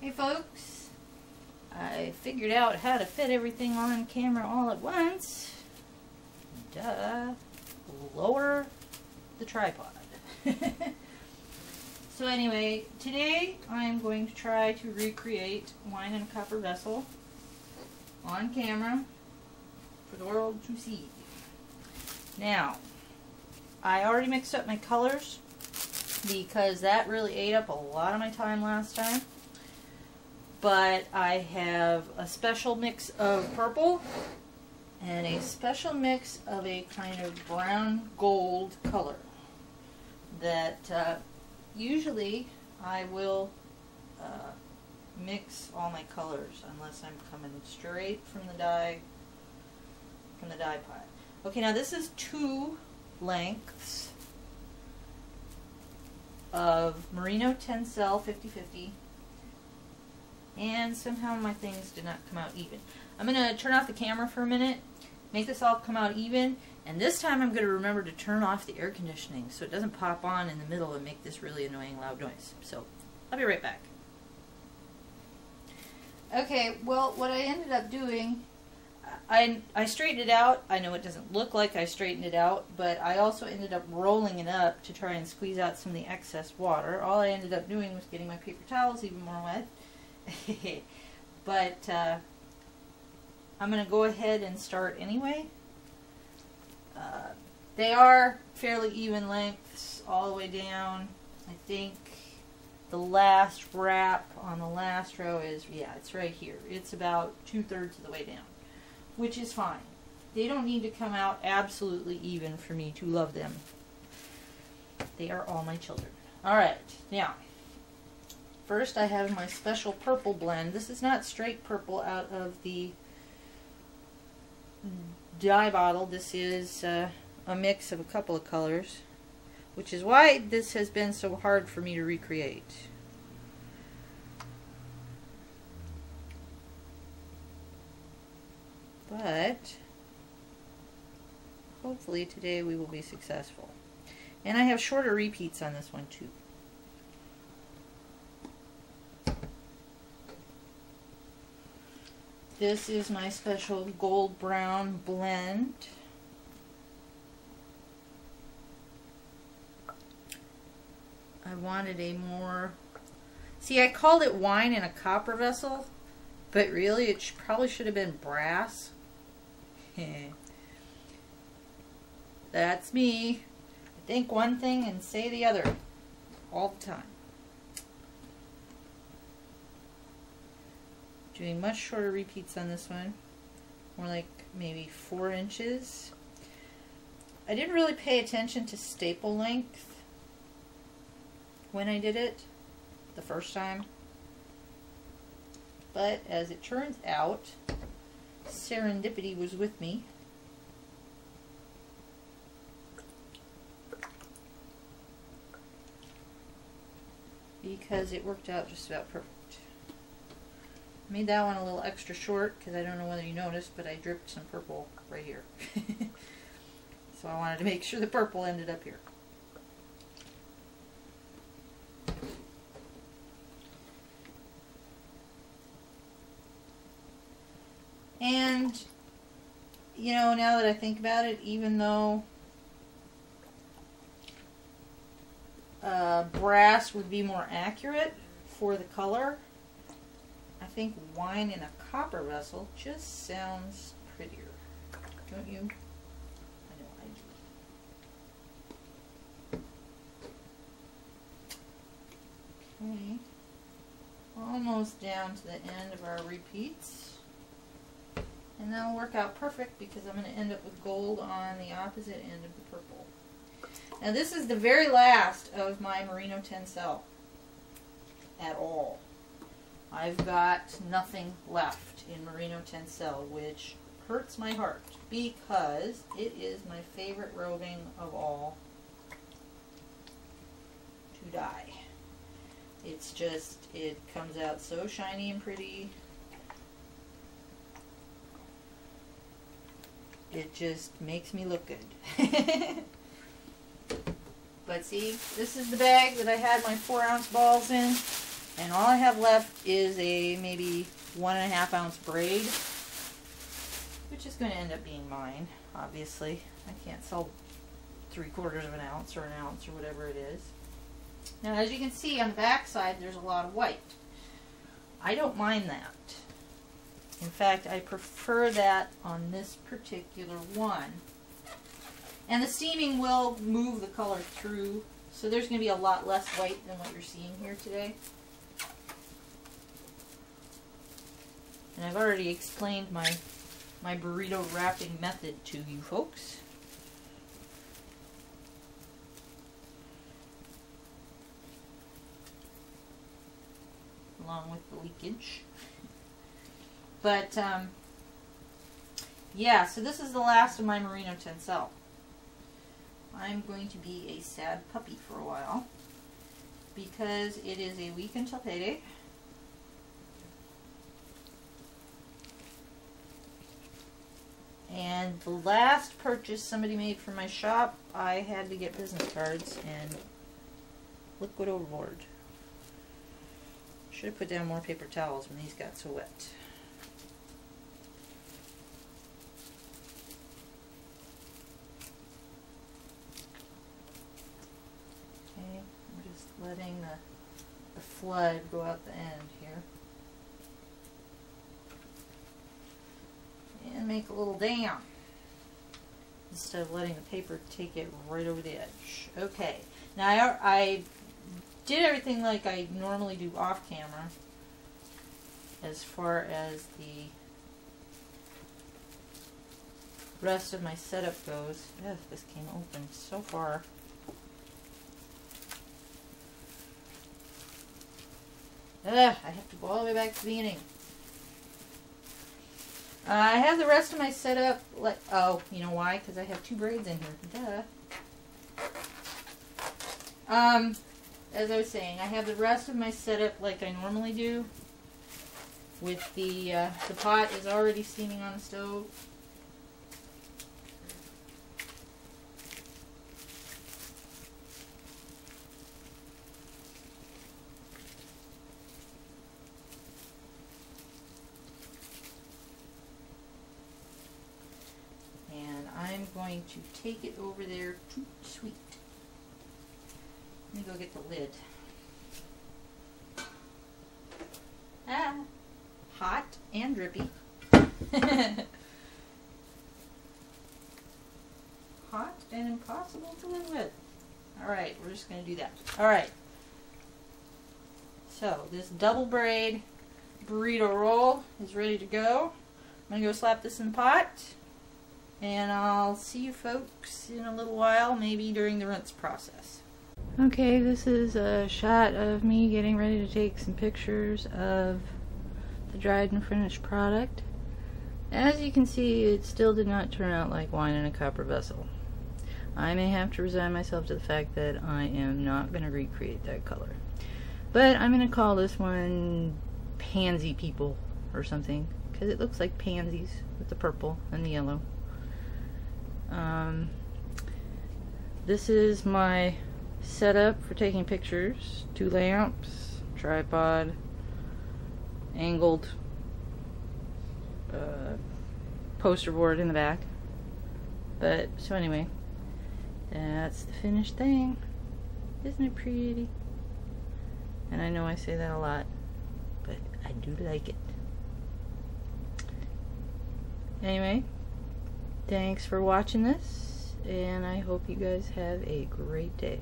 Hey folks, I figured out how to fit everything on camera all at once. Duh. Lower the tripod. So anyway, today I'm going to try to recreate wine in a copper vessel on camera for the world to see. Now, I already mixed up my colors because that really ate up a lot of my time last time. But I have a special mix of purple and a special mix of a kind of brown gold color that usually I will mix all my colors unless I'm coming straight from the dye pile. Okay, now this is 2 lengths of Merino Tencel 50/50. And somehow my things did not come out even. I'm going to turn off the camera for a minute, make this all come out even, and this time I'm going to remember to turn off the air conditioning so it doesn't pop on in the middle and make this really annoying loud noise. So, I'll be right back. Okay, well, what I ended up doing, I straightened it out. I know it doesn't look like I straightened it out, but I also ended up rolling it up to try and squeeze out some of the excess water. All I ended up doing was getting my paper towels even more wet. But I'm going to go ahead and start anyway. They are fairly even lengths all the way down. I think the last wrap on the last row is, yeah, it's right here. It's about 2/3 of the way down, which is fine. They don't need to come out absolutely even for me to love them. They are all my children. Alright, now first I have my special purple blend. This is not straight purple out of the dye bottle. This is a mix of a couple of colors, which is why this has been so hard for me to recreate. But hopefully today we will be successful. And I have shorter repeats on this one too. This is my special gold brown blend. I wanted a more... See, I called it wine in a copper vessel, but really it probably should have been brass. That's me. I think one thing and say the other all the time. Doing much shorter repeats on this one, more like maybe 4 inches. I didn't really pay attention to staple length when I did it the first time, but as it turns out, serendipity was with me. Because it worked out just about perfect. Made that one a little extra short because I don't know whether you noticed, but I dripped some purple right here. So I wanted to make sure the purple ended up here. And, you know, now that I think about it, even though brass would be more accurate for the color, I think wine in a copper vessel just sounds prettier. Don't you? I know I do. Okay. Almost down to the end of our repeats. And that'll work out perfect because I'm going to end up with gold on the opposite end of the purple. Now this is the very last of my Merino Tencel at all. I've got nothing left in Merino Tencel, which hurts my heart because it is my favorite roving of all to dye. It's just, it comes out so shiny and pretty. It just makes me look good. But see, this is the bag that I had my 4-ounce balls in. And all I have left is a maybe 1.5 ounce braid, which is going to end up being mine, obviously. I can't sell 3/4 of an ounce or an ounce or whatever it is. Now, as you can see on the back side, there's a lot of white. I don't mind that. In fact, I prefer that on this particular one. And the steaming will move the color through, so there's going to be a lot less white than what you're seeing here today. And I've already explained my burrito wrapping method to you folks. Along with the leakage. But, yeah, so this is the last of my merino tencel. I'm going to be a sad puppy for a while because it is a week until payday. And the last purchase somebody made for my shop, I had to get business cards, and look what overboard. Should have put down more paper towels when these got so wet. Okay, I'm just letting the flood go out the end here. And make a little dam instead of letting the paper take it right over the edge. Okay, now I did everything like I normally do off camera as far as the rest of my setup goes. Ugh, this came open so far. Ugh, I have to go all the way back to the beginning. I have the rest of my setup, like, oh, you know why? Because I have 2 braids in here. Duh. As I was saying, I have the rest of my setup like I normally do. With the pot is already steaming on the stove. I'm going to take it over there to sweet. Let me go get the lid. Ah, hot and drippy. Hot and impossible to live with. Alright, we're just going to do that. Alright. So, this double braid burrito roll is ready to go. I'm going to go slap this in the pot. And I'll see you folks in a little while, maybe during the rinse process. Okay, this is a shot of me getting ready to take some pictures of the dried and finished product. As you can see, it still did not turn out like wine in a copper vessel. I may have to resign myself to the fact that I am not going to recreate that color. But I'm going to call this one Pansy People or something, because it looks like pansies with the purple and the yellow. This is my setup for taking pictures. 2 lamps, tripod, angled poster board in the back. But, so anyway, that's the finished thing. Isn't it pretty? And I know I say that a lot, but I do like it. Anyway, thanks for watching this, and I hope you guys have a great day.